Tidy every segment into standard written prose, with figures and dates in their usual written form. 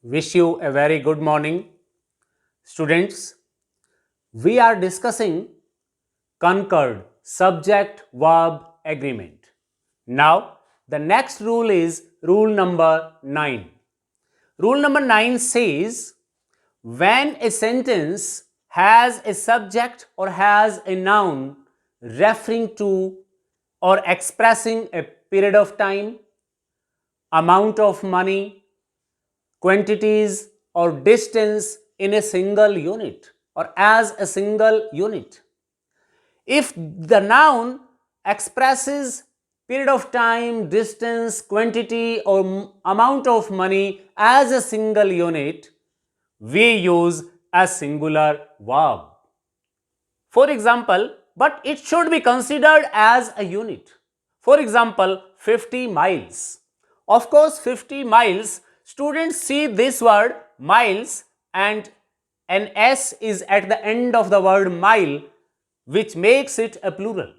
Wish you a very good morning. Students, we are discussing Concord subject verb agreement. Now, the next rule is rule number 9. Rule number 9 says when a sentence has a subject or has a noun referring to or expressing a period of time, amount of money, quantities or distance in a single unit or as a single unit. If the noun expresses period of time, distance, quantity or amount of money as a single unit, we use a singular verb. For example, but it should be considered as a unit. For example, 50 miles. Of course, 50 miles, students see this word miles and an S is at the end of the word mile, which makes it a plural.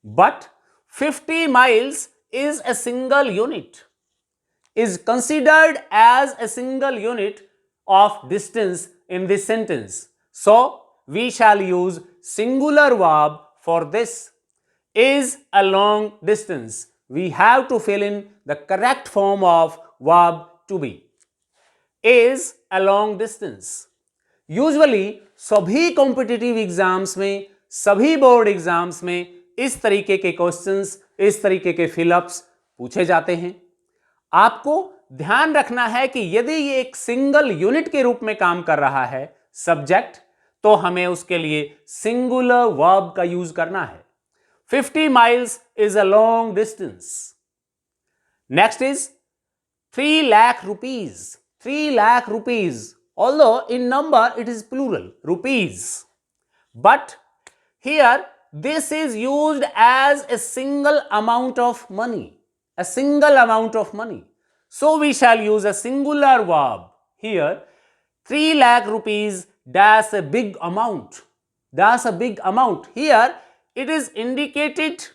But 50 miles is a single unit, is considered as a single unit of distance in this sentence. So, we shall use singular verb for this. Is a long distance. We have to fill in the correct form of verb to be. Is a long distance. Usually सभी competitive exams में, सभी board exams में इस तरीके के questions, इस तरीके के फिलअप्स पूछे जाते हैं. आपको ध्यान रखना है कि यदि ये एक सिंगल यूनिट के रूप में काम कर रहा है सब्जेक्ट, तो हमें उसके लिए सिंगुलर वर्ब का यूज करना है. 50 miles is a long distance. Next is 3 lakh rupees. 3 lakh rupees, although in number it is plural, rupees. But here this is used as a single amount of money. A single amount of money. So we shall use a singular verb here. 3 lakh rupees, that's a big amount. That's a big amount. Here it is indicated,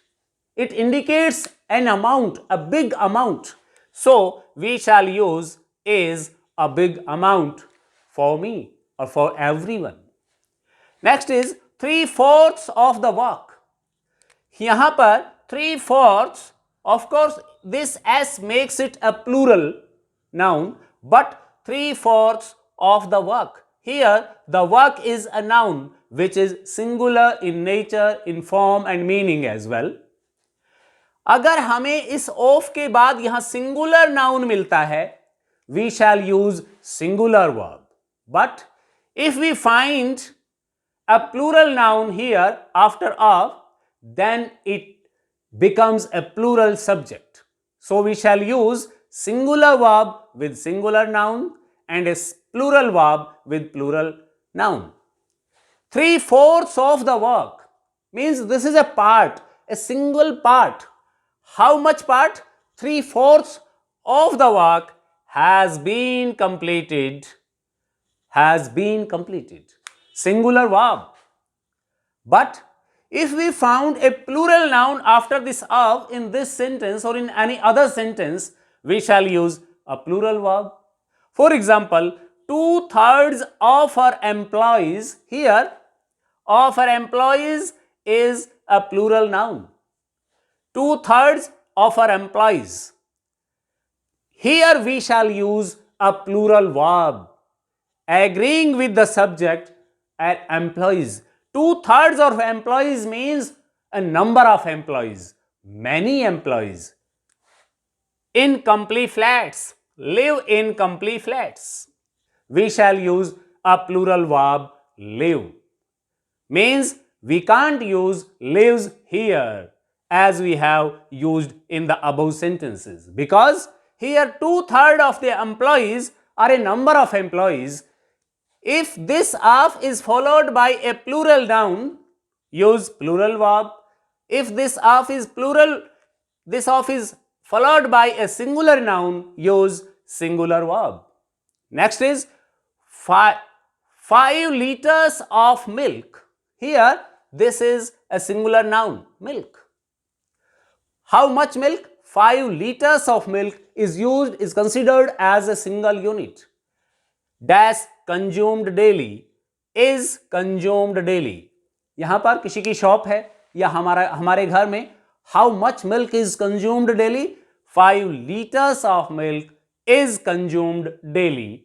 it indicates an amount, a big amount. So we shall use is a big amount for me or for everyone. Next is 3/4 of the work. यहाँ पर 3/4, of course this S makes it a plural noun, but 3/4 of the work. Here the work is a noun which is singular in nature, in form and meaning as well. अगर हमें इस of के बाद यहाँ singular noun मिलता है, we shall use singular verb. But if we find a plural noun here after of, then it becomes a plural subject. So we shall use singular verb with singular noun and a plural verb with plural noun. 3/4 of the work means this is a part, a single part. How much part? 3/4 of the work has been completed. Has been completed. Singular verb. But if we found a plural noun after this of in this sentence or in any other sentence, we shall use a plural verb. For example, 2/3 of our employees, here of our employees is a plural noun. 2/3 of our employees. Here we shall use a plural verb agreeing with the subject and employees. 2/3 of employees means a number of employees, many employees. In complete flats, live in complete flats. We shall use a plural verb live. Means we can't use lives here as we have used in the above sentences, because here 2/3 of the employees are a number of employees. If this of is followed by a plural noun, use plural verb. If this of is plural, this of is followed by a singular noun, use singular verb. Next is 5 liters of milk. Here this is a singular noun, milk. How much milk? 5 liters of milk is used, is considered as a single unit. dash consumed daily is consumed daily. यहां पर किसी की shop है या हमारे घर में how much milk is consumed daily? 5 liters of milk is consumed daily.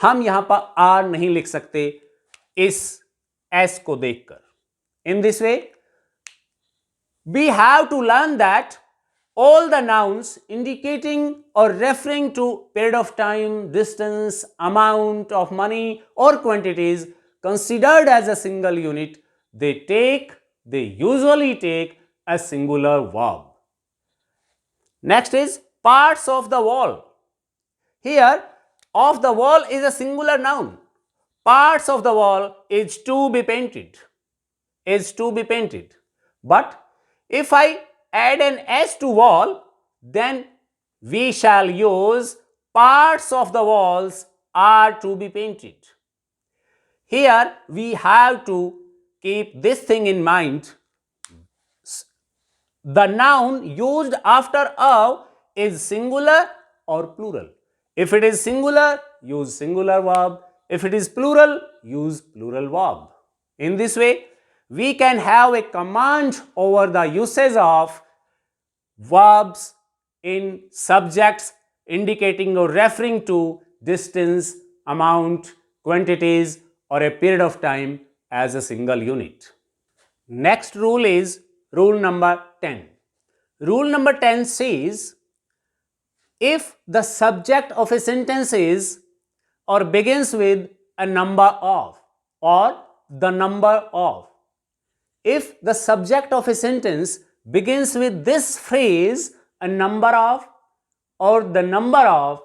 हम यहां पर आर नहीं लिख सकते इस एस को देखकर. In this way, we have to learn that all the nouns indicating or referring to period of time, distance, amount of money or quantities considered as a single unit, they usually take a singular verb. Next is parts of the wall. Here, of the wall is a singular noun. Parts of the wall is to be painted. But if I add an s to wall, then we shall use parts of the walls are to be painted. Here we have to keep this thing in mind. The noun used after a is singular or plural. If it is singular, use singular verb. If it is plural, use plural verb. In this way, we can have a command over the usage of verbs in subjects indicating or referring to distance, amount, quantities, or a period of time as a single unit. Next rule is rule number 10. Rule number 10 says, if the subject of a sentence is or begins with a number of or the number of, if the subject of a sentence begins with this phrase, a number of or the number of,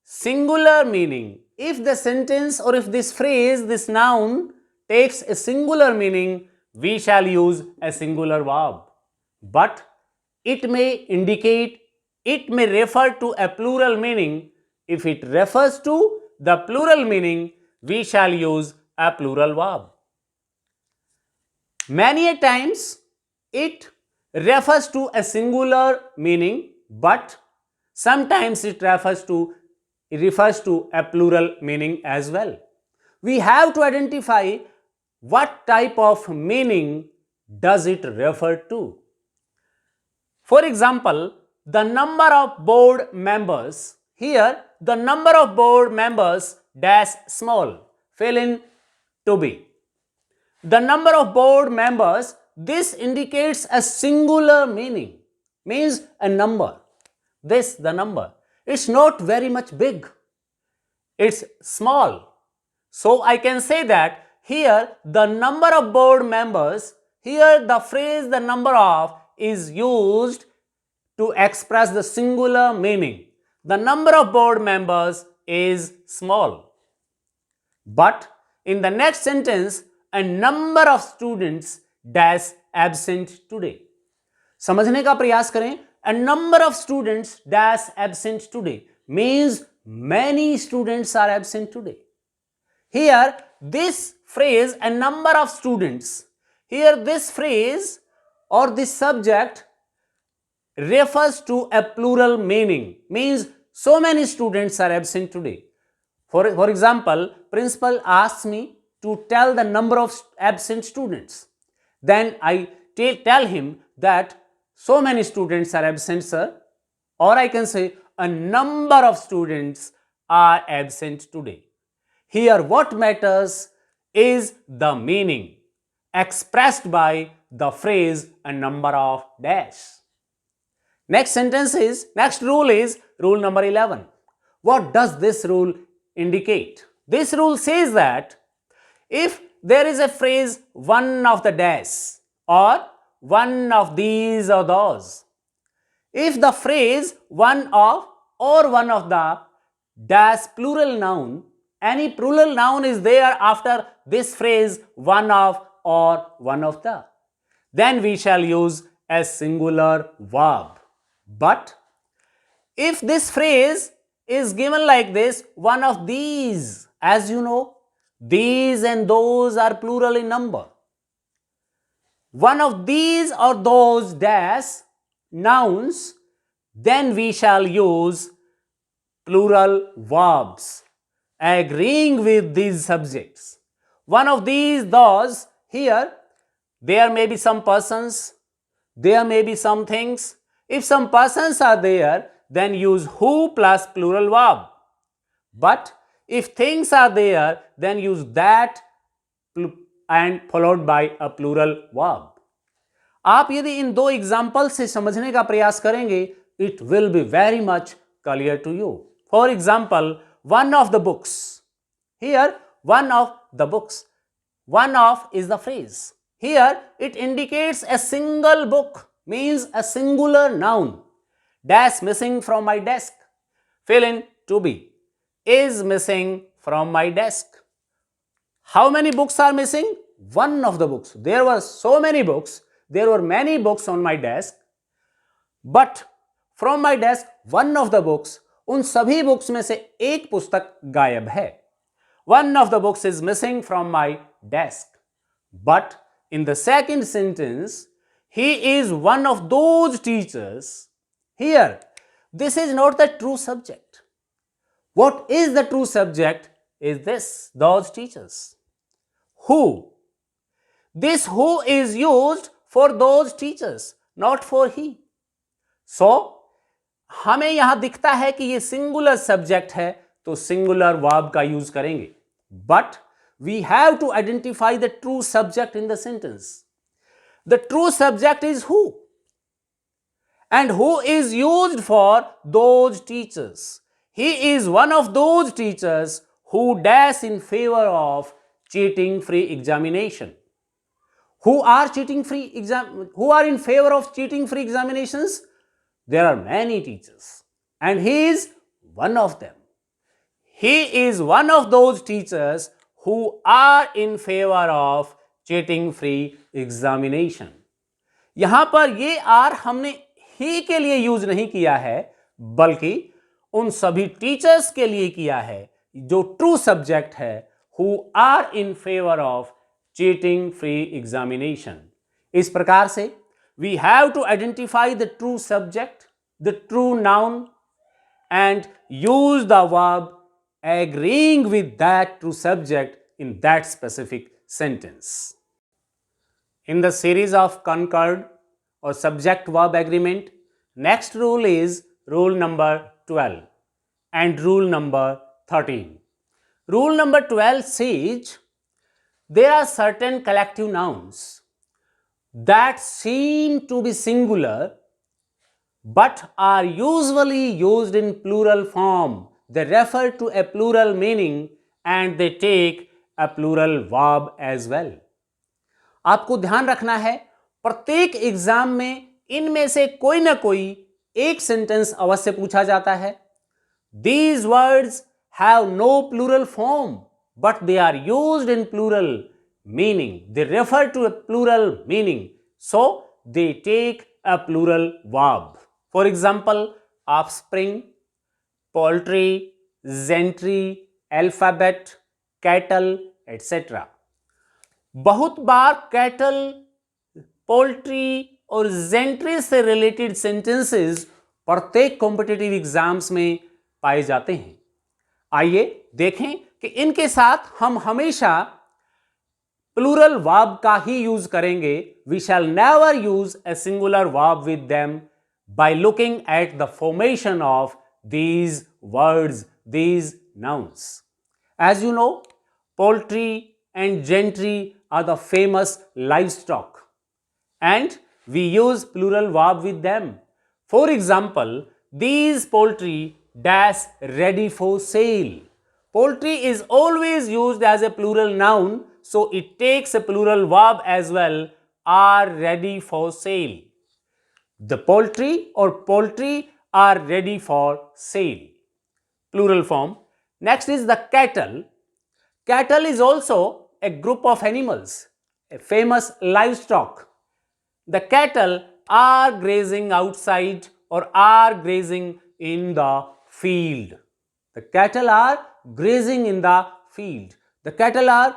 singular meaning, if the sentence or if this phrase, this noun takes a singular meaning, we shall use a singular verb. But it may indicate, it may refer to a plural meaning. If it refers to the plural meaning, we shall use a plural verb. Many a times it refers to a singular meaning, but sometimes it refers to a plural meaning as well. We have to identify what type of meaning does it refer to. For example, the number of board members. Here, the number of board members dash small, fill in to be. The number of board members, this indicates a singular meaning, means a number. This, the number. It's not very much big. It's small. So I can say that here the number of board members, here the phrase the number of is used to express the singular meaning. The number of board members is small. But in the next sentence, a number of students dash absent today. समझने का प्रयास करें. A number of students dash absent today means many students are absent today. Here, this phrase, a number of students, here this phrase or this subject refers to a plural meaning, means so many students are absent today. For example, principal asks me to tell the number of absent students. Then I tell him that so many students are absent, sir. Or I can say a number of students are absent today. Here what matters is the meaning expressed by the phrase a number of dash. Next rule is rule number 11. What does this rule indicate? This rule says that if there is a phrase one of the dash or one of these or those, if the phrase one of or one of the dash plural noun, any plural noun is there after this phrase one of or one of the, then we shall use a singular verb. But if this phrase is given like this, one of these, as you know, these and those are plural in number. One of these or those dash nouns, then we shall use plural verbs. agreeing with these subjects. One of those here, there may be some persons, there may be some things. If some persons are there, then use who plus plural verb. But if things are there, then use that and followed by a plural verb. आप यदि इन दो example से समझने का प्रयास करेंगे, it will be very much clear to you. For example, one of the books. Here, one of the books. One of is the phrase. Here, it indicates a single book, means a singular noun. Dash missing from my desk. Fill in to be. Is missing from my desk. How many books are missing? One of the books. There were so many books. There were many books on my desk. But from my desk, one of the books, उन सभी books में से एक पुस्तक गायब है. One of the books is missing from my desk. But in the second sentence, he is one of those teachers. Here, this is not the true subject. What is the true subject is this, those teachers. Who? This who is used for those teachers, not for he. So, हमें यहां दिखता है कि ये singular subject है, तो singular verb का use करेंगे. But we have to identify the true subject in the sentence. The true subject is who, and who is used for those teachers. He is one of those teachers who dash in favor of cheating free examination. Who are in favor of cheating free examinations? There are many teachers, and he is one of them. He is one of those teachers who are in favor of cheating free examination. यहां पर ये are हमने ही के लिए use नहीं किया है, बल्कि उन सभी टीचर्स के लिए किया है जो ट्रू सब्जेक्ट है, who are in favour of cheating free examination. इस प्रकार से we have to identify the true subject, the true noun, and use the verb agreeing with that true subject in that specific sentence. In the series of concord or subject verb agreement, next rule is rule number 12 and rule number 13. Rule number 12 says there are certain collective nouns that seem to be singular but are usually used in plural form. They refer to a plural meaning and they take a plural verb as well. आपको ध्यान रखना है, प्रत्येक exam में इनमें से कोई ना कोई एक सेंटेंस अवश्य पूछा जाता है. These words have no plural form, but they are used in plural meaning. They refer to a plural meaning, so they take a plural verb. For example, offspring, poultry, gentry, alphabet, cattle, etc. बहुत बार cattle, poultry और gentry से related sentences प्रत्येक competitive exams में पाए जाते हैं. आइए देखें कि इनके साथ हम हमेशा प्लूरल वर्ब का ही यूज करेंगे. We shall never use a singular verb with them by looking at the formation of these words, these nouns. As you know, poultry and gentry are the famous livestock, and we use plural verb with them. For example, these poultry dash ready for sale. Poultry is always used as a plural noun, so it takes a plural verb as well, are ready for sale. The poultry or poultry are ready for sale. Plural form. Next is the cattle. Cattle is also a group of animals, a famous livestock. The cattle are grazing outside or are grazing in the field. The cattle are grazing in the field. The cattle are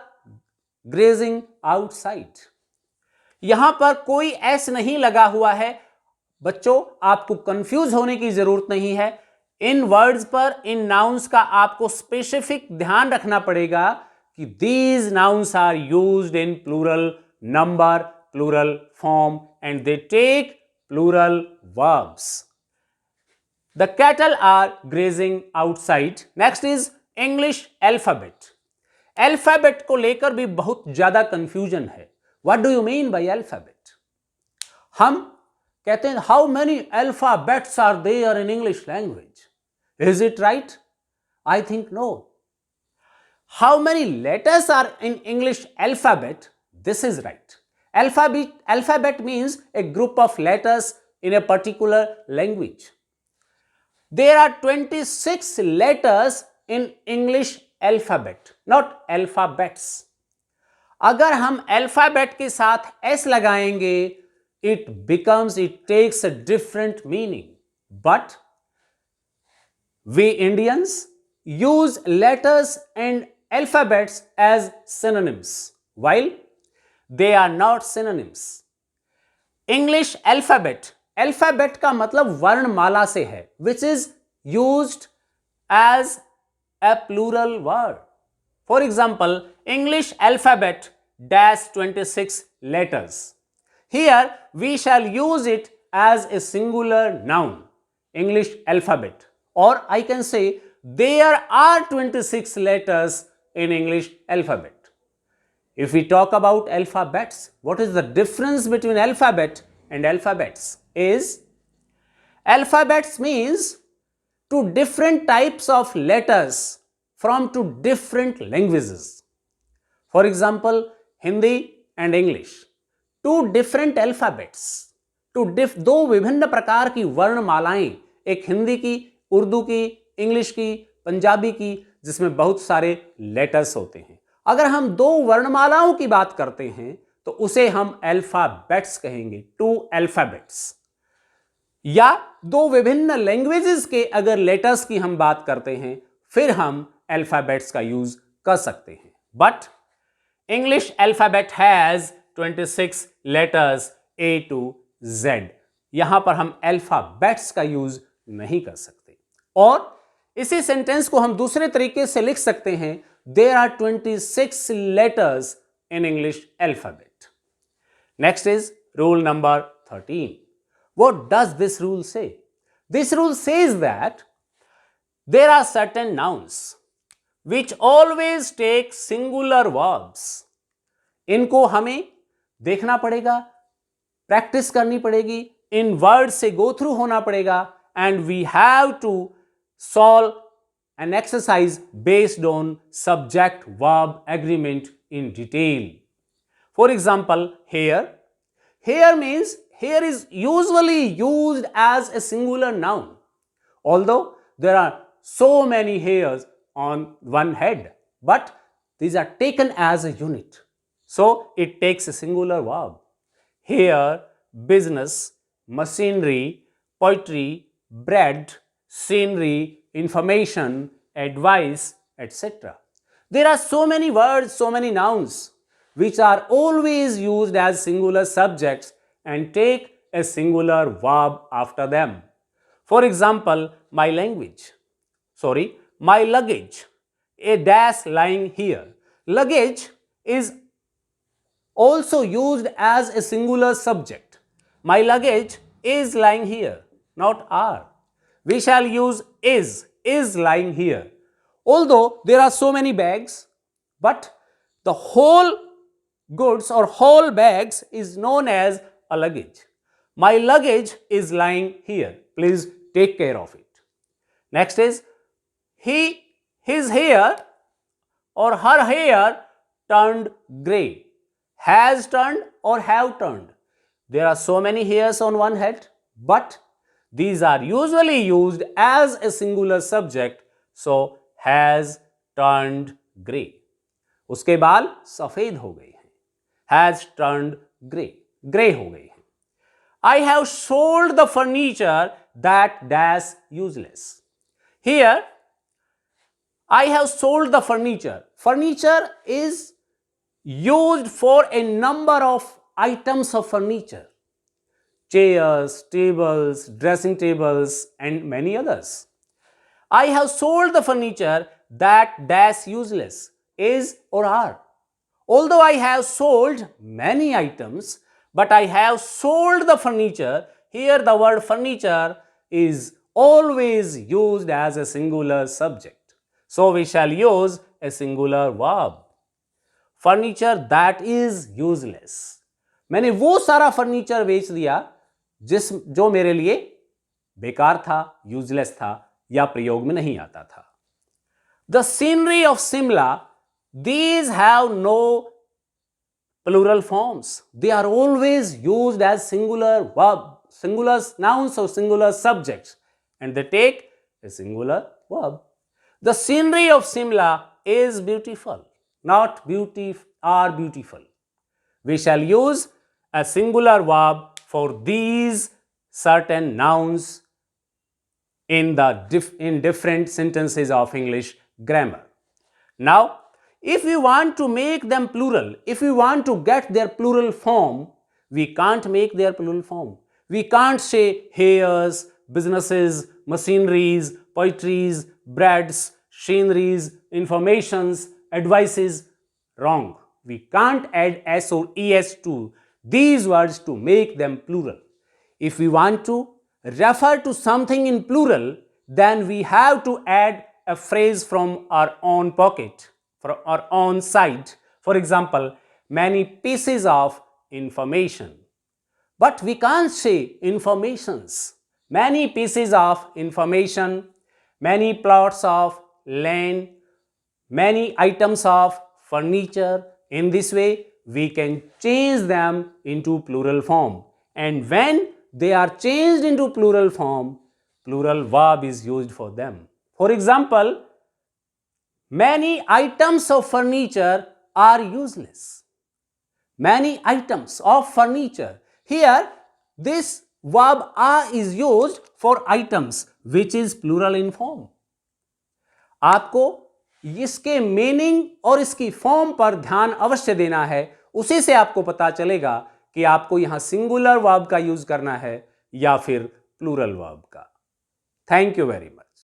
grazing outside. यहां पर कोई S नहीं लगा हुआ है. बच्चों, आपको confuse होने की जरूरत नहीं है. इन वर्ड्स पर, इन नाउन्स का आपको स्पेसिफिक ध्यान रखना पड़ेगा कि these nouns are used in plural number, plural form and they take plural verbs. The cattle are grazing outside. Next is English alphabet. Alphabet को लेकर भी बहुत ज्यादा confusion है. What do you mean by alphabet? हम कहते हैं how many alphabets are there in English language? Is it right? I think no. How many letters are in English alphabet? This is right. Alphabet means a group of letters in a particular language. There are 26 letters in English alphabet, not alphabets. अगर हम alphabet के साथ s लगाएंगे, it takes a different meaning. But we Indians use letters and alphabets as synonyms, while they are not synonyms. English alphabet, alphabet का मतलब वर्णमाला से है, which is used as a plural word. For example, English alphabet dash 26 letters. Here we shall use it as a singular noun, English alphabet, or I can say there are 26 letters in English alphabet. If we talk about alphabets, what is the difference between alphabet and alphabets? Is alphabets means two different types of letters from two different languages. For example, Hindi and English, two different alphabets, दो विभिन्न प्रकार की वर्णमालाएं, एक हिंदी की, उर्दू की, English की, पंजाबी की, जिसमें बहुत सारे लेटर्स होते हैं. अगर हम दो वर्णमालाओं की बात करते हैं तो उसे हम अल्फाबेट्स कहेंगे, टू अल्फाबेट्स. या दो विभिन्न लैंग्वेजेस के अगर लेटर्स की हम बात करते हैं फिर हम अल्फाबेट्स का यूज कर सकते हैं. But English alphabet has 26 letters A to Z. यहां पर हम अल्फाबेट्स का यूज नहीं कर सकते. और इसी सेंटेंस को हम दूसरे तरीके से लिख सकते हैं, there are 26 letters in English alphabet. Next is rule number 13. What does this rule say? This rule says that there are certain nouns which always take singular verbs. इनको हमें देखना पड़ेगा, प्रैक्टिस करनी पड़ेगी, इन वर्ड से गो थ्रू होना पड़ेगा, and we have to solve an exercise based on subject verb agreement in detail. For example, here means here is usually used as a singular noun, although there are so many hairs on one head, but these are taken as a unit, so it takes a singular verb. Hair, business, machinery, poetry, bread, scenery, information, advice, etc. There are so many words, so many nouns which are always used as singular subjects and take a singular verb after them. For example, my luggage, a dash lying here. Luggage is also used as a singular subject. My luggage is lying here, not are. We shall use is lying here. Although there are so many bags, but the whole goods or whole bags is known as a luggage. My luggage is lying here. Please take care of it. Next is his hair or her hair turned gray. Has turned or have turned. There are so many hairs on one head, but these are usually used as a singular subject, so has turned gray. उसके बाल सफेद हो गए हैं. Has turned gray. Grey हो गई है. I have sold the furniture that dash useless. Here, I have sold the furniture. Furniture is used for a number of items of furniture. Chairs, tables, dressing tables, and many others. I have sold the furniture that dash useless, is or are. Although I have sold many items, but I have sold the furniture, here the word furniture is always used as a singular subject. So we shall use a singular verb. Furniture that is useless, मैंने वो सारा furniture बेच दिया जो मेरे लिए बेकार था, यूजलेस था या प्रयोग में नहीं आता था. The scenery of Shimla, these have no plural forms. They are always used as singular verb, singular nouns or singular subjects, and they take a singular verb. The scenery of Shimla is beautiful, not are beautiful. We shall use a singular verb for these certain nouns in different sentences of English grammar. Now, if we want to make them plural, if we want to get their plural form, we can't make their plural form. We can't say hairs, businesses, machineries, poetries, breads, sceneries, informations, advices. Wrong. We can't add s or es to these words to make them plural. If we want to refer to something in plural, then we have to add a phrase from our own pocket, from our own side. For example, many pieces of information. But we can't say informations. Many pieces of information, many plots of land, many items of furniture. In this way, we can change them into plural form. And when they are changed into plural form, plural verb is used for them. For example, many items of furniture are useless. Many items of furniture. Here, this verb are is used for items which is plural in form. आपको इसके meaning और इसकी form पर ध्यान अवश्य देना है, उसी से आपको पता चलेगा कि आपको यहां सिंगुलर वर्ब का यूज करना है या फिर प्लूरल वर्ब का. Thank you very much.